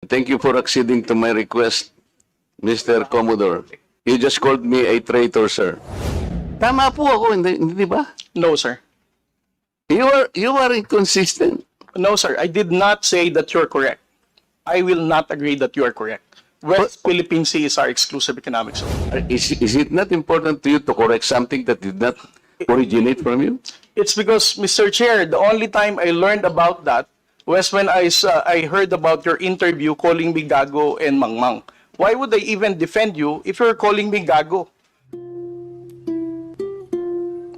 Thank you for acceding to my request, Mr. Commodore. You just called me a traitor, sir. Tama po ako, hindi ba? No, sir. You are inconsistent. No, sir. I did not say that you're correct. I will not agree that you are correct. West Philippine Sea is our exclusive economic zone. Is it not important to you to correct something that did not originate from you? It's because, Mr. Chair, the only time I learned about that was when I heard about your interview calling me Gago and Mangmang. Why would I even defend you if you're calling me Gago?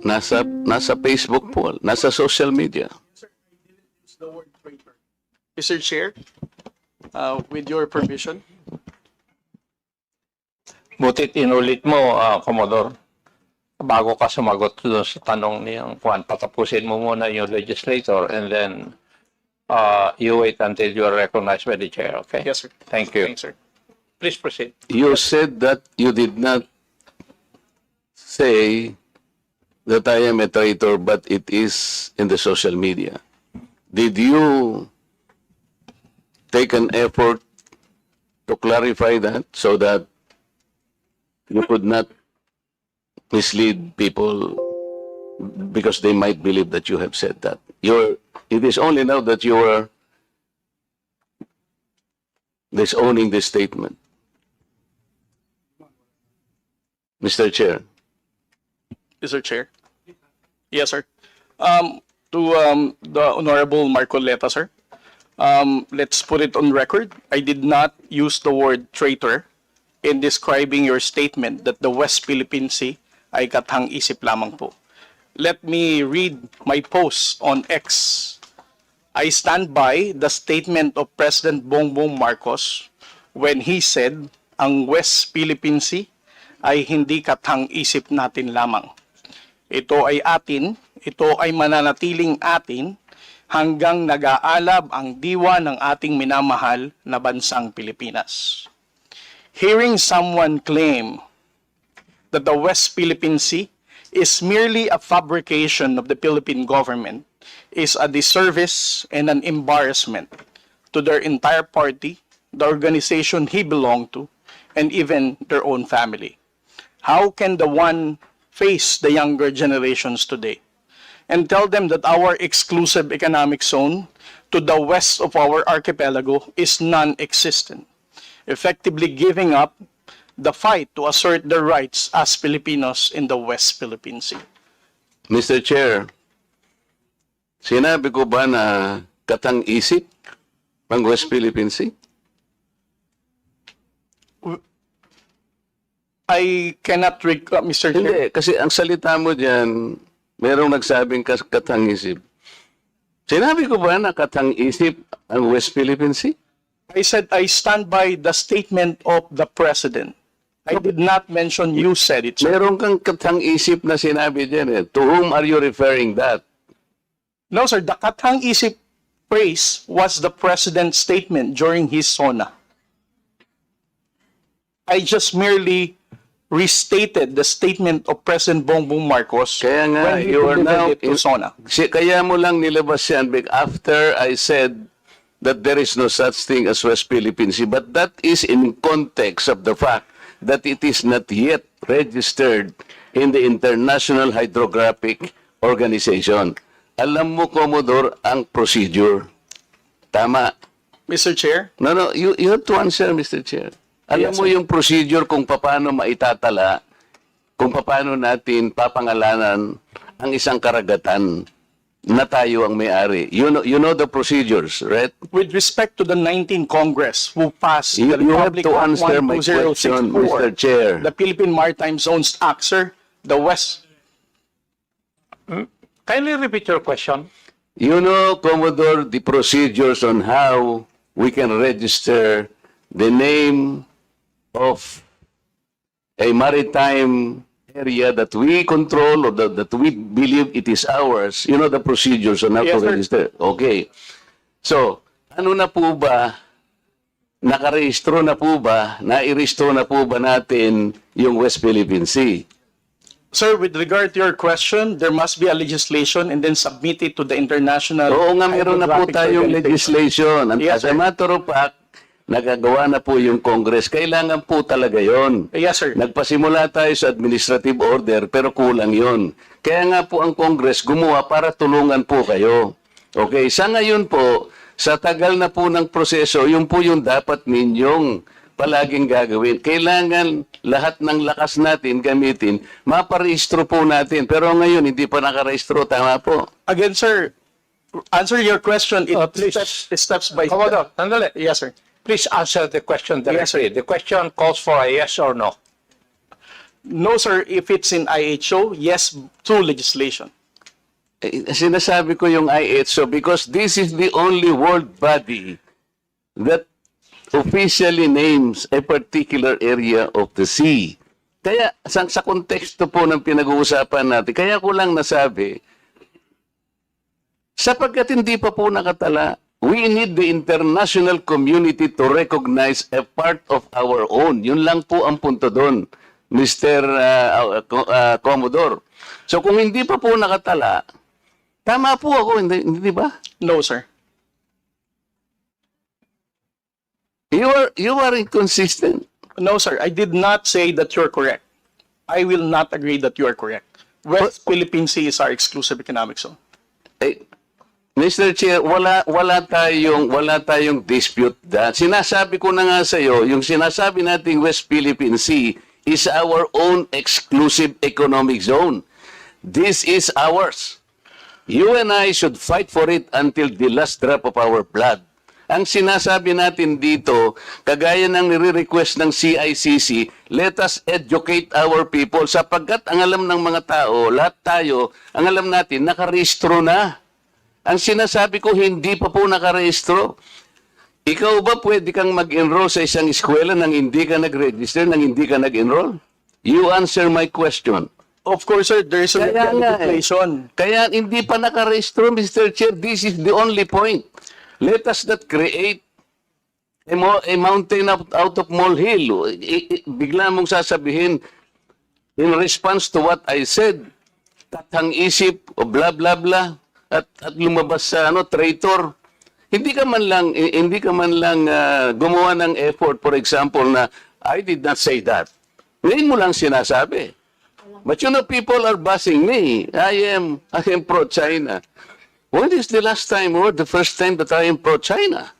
Nasa Facebook po, nasa social media. The word traitor. Mr. Chair, with your permission. Butit inulit mo, Commodore. Bago ka sumagot doon sa tanong niyang Juan, patapusin mo muna yung legislator and then you wait until you are recognized by the chair, okay? Yes, sir. Thank you. Thanks, sir. Please proceed. You said that you did not say that I am a traitor, but it is in the social media. Did you take an effort to clarify that so that you could not mislead people because they might believe that you have said that? It is only now that you are disowning this statement. Mr. Chair. Mr. Chair. Yes, sir. To the Honorable Marcoleta, sir. Let's put it on record. I did not use the word traitor in describing your statement that the West Philippine Sea ay kathang-isip lamang po. Let me read my post on X. I stand by the statement of President Bongbong Marcos when he said ang West Philippine Sea ay hindi kathang-isip natin lamang. Ito ay atin, ito ay mananatiling atin hanggang nag-aalab ang diwa ng ating minamahal na bansang Pilipinas. Hearing someone claim that the West Philippine Sea is merely a fabrication of the Philippine government is a disservice and an embarrassment to their entire party, the organization he belonged to, and even their own family. How can the one face the younger generations today and tell them that our exclusive economic zone to the west of our archipelago is non-existent, effectively giving up the fight to assert their rights as Filipinos in the West Philippine Sea? Mr. Chair, sinabi ko ba na katang-isip ang West Philippine Sea? I cannot recall, Mr. Chair. Hindi, kasi ang salita mo dyan, merong nagsabing katang-isip. Sinabi ko ba na katang-isip ang West Philippine Sea? I said I stand by the statement of the President. I did not mention you said it, sir. Meron kang katang-isip na sinabi dyan eh. To whom are you referring that? No, sir. The katang-isip phrase was the President's statement during his SONA. I just merely restated the statement of President Bongbong Marcos Kaya nga, when he you are now delivered it to SONA. Kaya mo lang nilabas yan after I said that there is no such thing as West Philippine Sea. But that is in context of the fact that it is not yet registered in the International Hydrographic Organization. Alam mo, Commodore, ang procedure. Tama. Mr. Chair, No, you have to answer, Mr. Chair. Alam Yes, mo sir. yung procedure kung paano maitatala, kung paano natin papangalanan ang isang karagatan na tayo ang may-ari. You know the procedures, right? with respect to the 19th Congress who passed You the have Republic to Act answer my question, 12064, Mr. Chair. the Philippine Maritime Zones Act, sir, the West. Kindly repeat your question. You know, Commodore, the procedures on how we can register the name of a maritime area that we control or that we believe it is ours. You know the procedures on how Yes, to sir. register. Okay. So, ano na po ba, nakarehistro na po ba, nairehistro na po ba natin yung West Philippine Sea? Sir, with regard to your question, there must be a legislation and then submit it to the international. Oo nga, meron na po Hydrographic tayong Organization. legislation. And Yes, as a sir. matter of fact, Nagagawa na po yung Congress. Kailangan po talaga yon. Yes, sir. Nagpasimula tayo sa administrative order pero kulang yon. Kaya nga po ang Congress gumawa para tulungan po kayo. Okay, sa ngayon po, sa tagal na po ng proseso, yun po yung dapat ninyong palaging gagawin. Kailangan lahat ng lakas natin gamitin, maparehistro po natin. Pero ngayon, hindi pa nakarehistro. Tama po. Again, sir, answer your question. Please. Steps by Commodore, sandali. Yes, sir. Please answer the question Yes, sir. directly. The question calls for a yes or no. No, sir. If it's in IHO, yes, through legislation. Sinasabi ko yung IHO because this is the only world body that officially names a particular area of the sea. Kaya sa konteksto po ng pinag-uusapan natin, kaya ko lang nasabi, sapagkat hindi pa po nakatala, we need the international community to recognize a part of our own. Yun lang po ang punto doon, Mr. Commodore. So kung hindi pa po nakatala, tama po ako, hindi ba? No, sir. You are inconsistent. No, sir. I did not say that you're correct. I will not agree that you are correct. West Philippine Sea is our exclusive economic zone. Eh, Mr. Chair, wala tayong dispute that. Sinasabi ko na nga sa iyo, yung sinasabi nating West Philippine Sea is our own exclusive economic zone. This is ours. You and I should fight for it until the last drop of our blood. Ang sinasabi natin dito, kagaya ng nire-request ng CICC, let us educate our people sapagkat ang alam ng mga tao, lahat tayo, ang alam natin, nakarehistro na. Ang sinasabi ko, hindi pa po nakarehistro. Ikaw ba pwede kang mag-enroll sa isang eskwela nang hindi ka nag-register, nang hindi ka nag-enroll? You answer my question. Of course, sir, there is a Kaya nga, legislation. Kaya hindi pa nakarehistro, Mr. Chair. This is the only point. Let us not create a mountain out of molehill. Bigla mong sasabihin, in response to what I said, tathang isip, o blah, blah, blah, at lumabas sa traitor. Hindi ka man lang gumawa ng effort, for example, na I did not say that. Ngayon mo lang sinasabi. But you know, people are bashing me. I am pro-China. When is the last time or the first time that I am pro-China?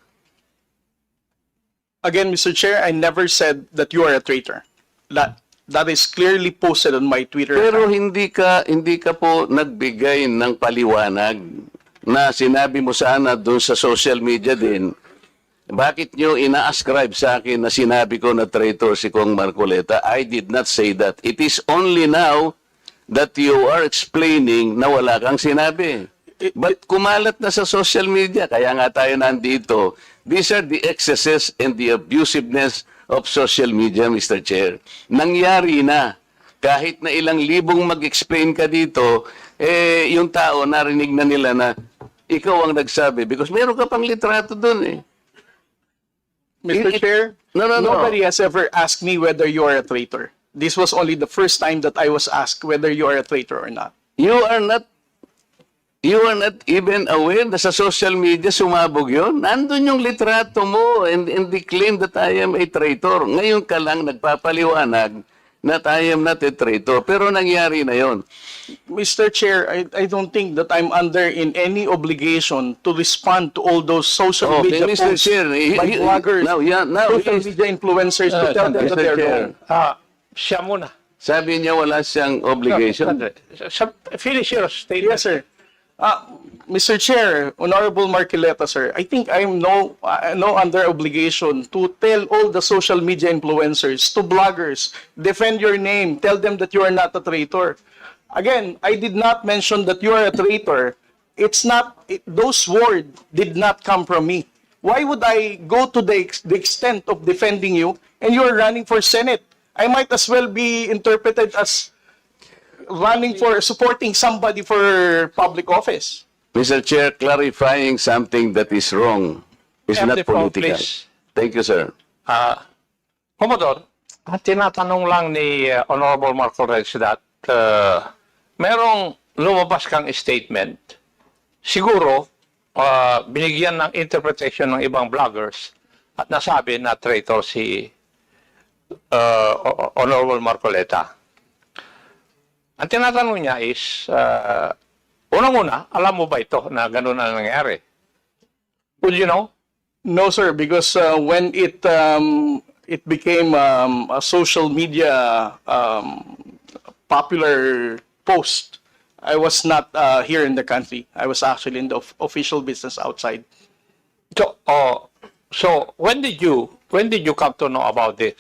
Again, Mr. Chair, I never said that you are a traitor. That is clearly posted on my Twitter Pero account. hindi ka po nagbigay ng paliwanag na sinabi mo sana doon sa social media din. Bakit nyo ina-ascribe sa akin na sinabi ko na traitor si Kong Marcoleta? I did not say that. It is only now that you are explaining na wala kang sinabi. But kumalat na sa social media, kaya nga tayo nandito. These are the excesses and the abusiveness of social media, Mr. Chair. Nangyari na. Kahit na ilang libong mag-explain ka dito, yung tao narinig na nila na ikaw ang nagsabi. Because meron ka pang litrato dun eh. Mr. Chair, No. nobody has ever asked me whether you are a traitor. This was only the first time that I was asked whether you are a traitor or not. You are not even aware na sa social media sumabog yun. Nandun yung litrato mo and the claim that I am a traitor. Ngayon ka lang nagpapaliwanag na I am not a traitor. Pero nangyari na yon. Mr. Chair, I don't think that I'm under in any obligation to respond to all those social Okay, media Mr. posts Chair, by bloggers, now social he's- media influencers to tell them Mr. that they're Chair. wrong. Siya muna. Sabi niya wala siyang obligation. Finish your statement. Yes, sir. Mr. Chair, Honorable Marcoleta, sir, I think I'm no under obligation to tell all the social media influencers, to bloggers, defend your name, tell them that you are not a traitor. Again, I did not mention that you are a traitor. Those words did not come from me. Why would I go to the extent of defending you and you are running for Senate? I might as well be interpreted as supporting somebody for public office. Mr. Chair, clarifying something that is wrong is Have not the floor, political. please. Thank you, sir. Commodore, ang tinatanong lang ni Honorable Marco Reyes that merong lumabas kang statement, siguro binigyan ng interpretation ng ibang bloggers at nasabi na traitor si Honorable Marcoleta. Ang tinatanong niya is, unang-una, alam mo ba ito na gano'n na nangyari? Would you know? No, sir, because when it became a social media popular post, I was not here in the country. I was actually in the official business outside. So when did you come to know about this?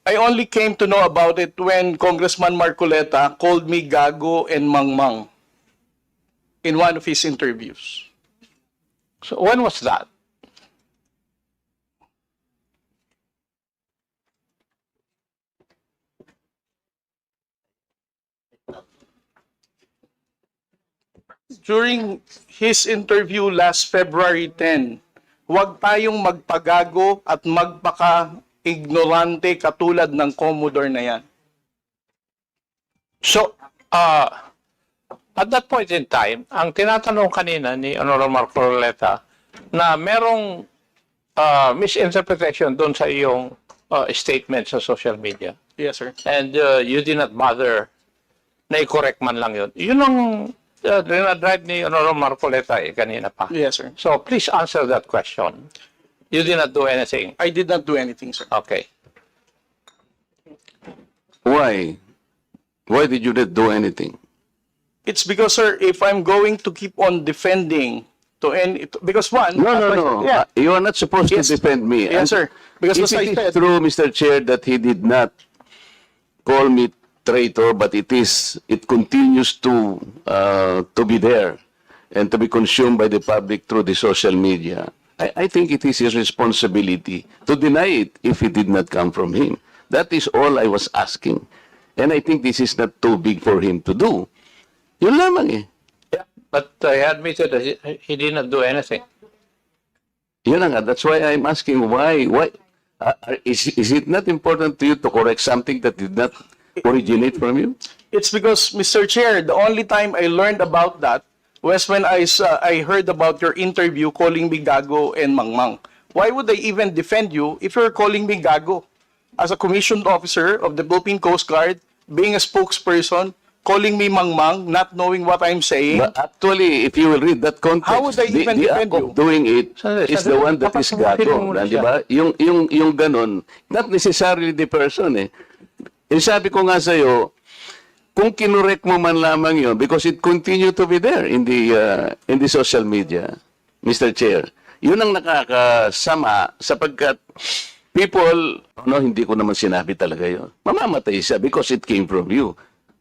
I only came to know about it when Congressman Marcoleta called me Gago and Mangmang in one of his interviews. So when was that? During his interview last February 10, huwag tayong magpagago at magpaka-ignorante katulad ng Commodore na yan. So, at that point in time, ang tinatanong kanina ni Honorable Marcoleta na merong misinterpretation doon sa iyong statement sa social media. Yes, sir. And you did not bother na i-correct man lang yun. Yun ang dinadrive ni Honorable Marcoleta kanina pa. Yes, sir. So, please answer that question. You did not do anything. I did not do anything, sir. Okay. Why? Why did you not do anything? It's because, sir, if I'm going to keep on defending because one... No. Yeah. You are not supposed Yes. to defend me. Yes, sir. Because if as I it is said... true, Mr. Chair, that he did not call me traitor, but it continues to be there and to be consumed by the public through the social media. I think it is his responsibility to deny it if it did not come from him. That is all I was asking. And I think this is not too big for him to do. Yun lamang eh. Yeah, but he admitted that he did not do anything. Yun na nga. That's why I'm asking why is it not important to you to correct something that did not originate from you? It's because, Mr. Chair, the only time I learned about that was when I heard about your interview calling me Gago and Mangmang. Why would I even defend you if you're calling me Gago? As a commissioned officer of the Philippine Coast Guard, being a spokesperson, calling me Mangmang, not knowing what I'm saying. But actually, if you will read that context, How would I even the defend act you? of doing it Sandali, is the one that is Papasukin mo gago, muna di ba? Yung ganon, not necessarily the person eh. Eh sabi ko nga sa'yo, kung kinurek mo man lamang yun, because it continue to be there in the social media, Mr. Chair, yun ang nakakasama sapagkat people, hindi ko naman sinabi talaga yun. Mamamatay siya because it came from you.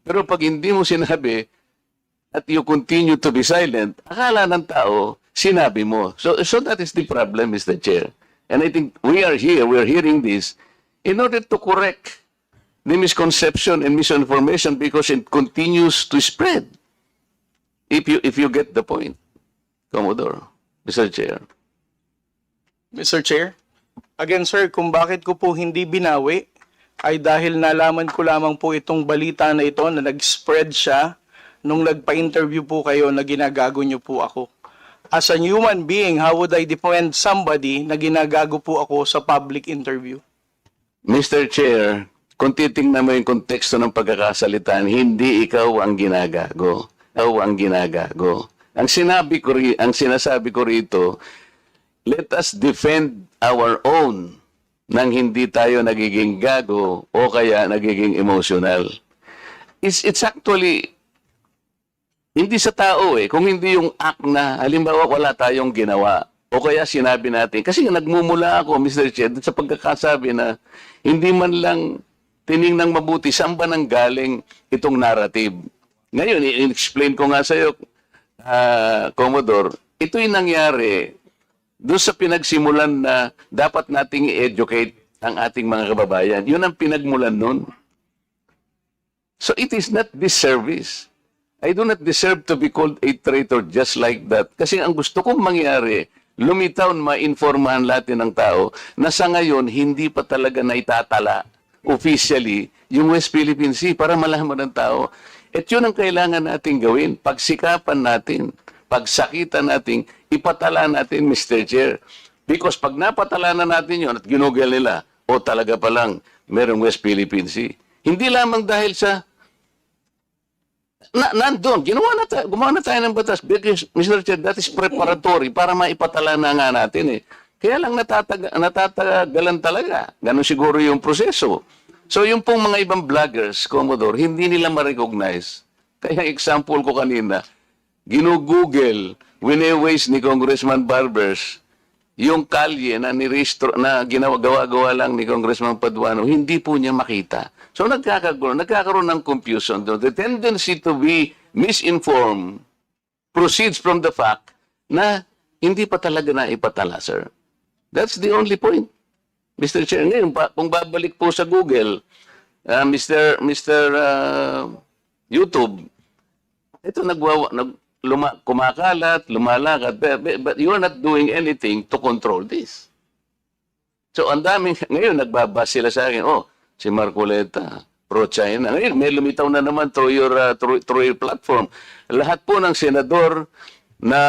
Pero pag hindi mo sinabi at you continue to be silent, akala ng tao, sinabi mo. So that is the problem, Mr. Chair. And I think we are hearing this in order to correct the misconception and misinformation because it continues to spread. If you get the point, Commodore, Mr. Chair. Mr. Chair, again, sir, kung bakit ko po hindi binawi ay dahil nalaman ko lamang po itong balita na ito na nag-spread siya nung nagpa-interview po kayo na ginagago niyo po ako. As a human being, how would I defend somebody na ginagago po ako sa public interview? Mr. Chair, kung titingnan mo yung konteksto ng pagkakasalitan, hindi ikaw ang ginagago. Ikaw ang ginagago. Ang sinasabi ko rito, let us defend our own nang hindi tayo nagiging gago o kaya nagiging emotional. It's actually hindi sa tao eh. Kung hindi yung act na, halimbawa wala tayong ginawa o kaya sinabi natin. Kasi nagmumula ako, Mr. Chair, sa pagkakasabi na hindi man lang tiningnang mabuti saan ba nang galing itong narrative. Ngayon, i-explain ko nga sa iyo, Commodore, ito'y nangyari doon sa pinagsimulan na dapat nating i-educate ang ating mga kababayan. Yun ang pinagmulan nun. So it is not disservice. I do not deserve to be called a traitor just like that. Kasi ang gusto kong mangyari, lumitaw na ma-informahan natin ng tao na sa ngayon, hindi pa talaga na itatala officially yung West Philippine Sea para malaman ng tao. At yun ang kailangan natin gawin. Pagsikapan natin, pagsakitan natin, ipatala natin, Mr. Chair. Because pag napatala na natin yun at ginugel nila, o talaga palang merong West Philippine Sea. Hindi lamang dahil sa nandun, gumawa na tayo ng batas. Because, Mr. Chair, that is preparatory para maipatala na nga natin eh. Kaya lang natatagalan talaga. Ganun siguro yung proseso. So yung pong mga ibang vloggers, Commodore, hindi nila ma-recognize. Kaya example ko kanina, ginugoogle, wine-waste ni Congressman Barbers, yung kalye na nirehistro na gawa lang ni Congressman Paduano, hindi po niya makita. So nagkakaroon ng confusion doon. The tendency to be misinformed proceeds from the fact na hindi pa talaga na ipatala, sir. That's the only point. Mr. Chair, ngayon, kung babalik po sa Google, Mr. YouTube, ito kumakalat, lumalakad, but you are not doing anything to control this. So, ang daming, ngayon, nagbabas sila sa akin, oh, si Marcoleta, pro-China. Ngayon, may lumitaw na naman through your platform. Lahat po ng senador na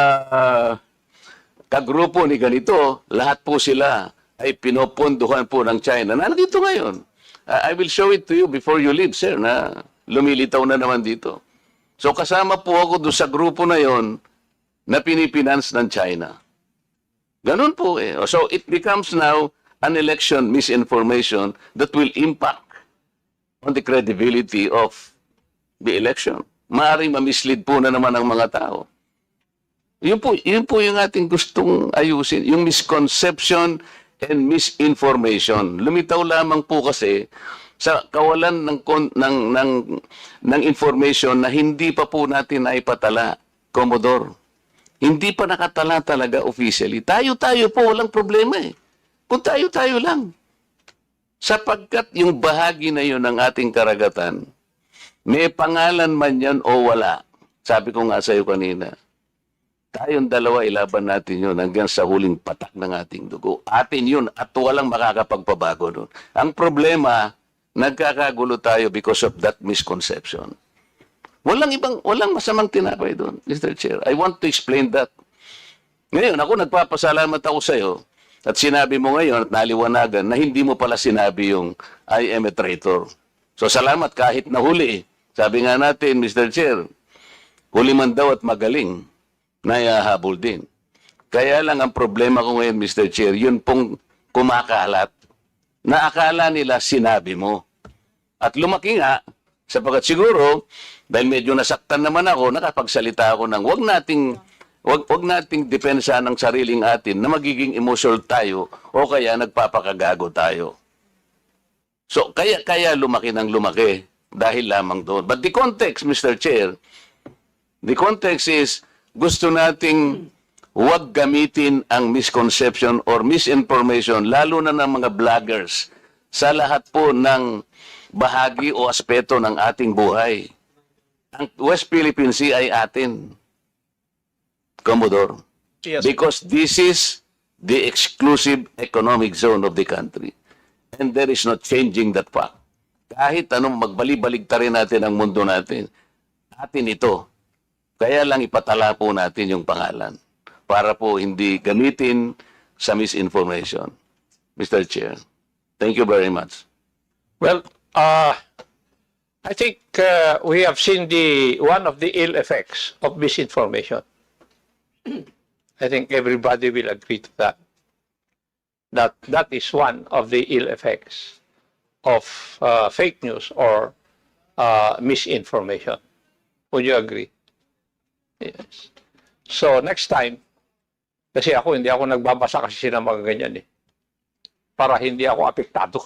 kagrupo ni ganito, lahat po sila ay pinoponduhan po ng China. Nandito ngayon. I will show it to you before you leave, sir, na lumilitaw na naman dito. So kasama po ako doon sa grupo na yon na pinipinance ng China. Ganun po eh. So it becomes now an election misinformation that will impact on the credibility of the election. Maaaring mamislead po na naman ang mga tao. Yun po yung ating gustong ayusin. Yung misconception and misinformation. Lumitaw lamang po kasi sa kawalan ng information na hindi pa po natin naipatala, Commodore. Hindi pa nakatala talaga officially. Tayo-tayo po, walang problema eh. Kung tayo-tayo lang. Sapagkat yung bahagi na yun ng ating karagatan, may pangalan man yan o wala. Sabi ko nga sa iyo kanina, tayong dalawa ilaban natin yun hanggang sa huling patak ng ating dugo. Atin yun at walang makakapagpabago nun. Ang problema, nagkakagulo tayo because of that misconception. Walang masamang tinapay doon, Mr. Chair. I want to explain that. Ngayon, ako nagpapasalamat ako sa iyo at sinabi mo ngayon at naliwanagan na hindi mo pala sinabi yung I am a traitor. So salamat kahit nahuli. Sabi nga natin, Mr. Chair, huli man daw at magaling, nayahabol din. Kaya lang ang problema ko ngayon, Mr. Chair, yun pong kumakalat na akala nila sinabi mo. At lumaki nga, sapagkat siguro, dahil medyo nasaktan naman ako, nakapagsalita ako ng wag nating depensa ng sariling atin na magiging emotional tayo o kaya nagpapakagago tayo. So, kaya lumaki ng lumaki dahil lamang doon. But the context, Mr. Chair, the context is gusto nating huwag gamitin ang misconception or misinformation, lalo na ng mga vloggers, sa lahat po ng bahagi o aspeto ng ating buhay. Ang West Philippine Sea ay atin, Commodore. Yes. Because this is the exclusive economic zone of the country. And there is no changing that fact. Kahit anong magbali-balig rin natin ang mundo natin, atin ito. Kaya lang ipatala po natin yung pangalan para po hindi gamitin sa misinformation. Mr. Chair, thank you very much. Well, I think we have seen one of the ill effects of misinformation. I think everybody will agree to that. That is one of the ill effects of fake news or misinformation. Would you agree? Yes. So next time, kasi hindi ako nagbabasa kasi sila mga ganyan eh. Para hindi ako apektado.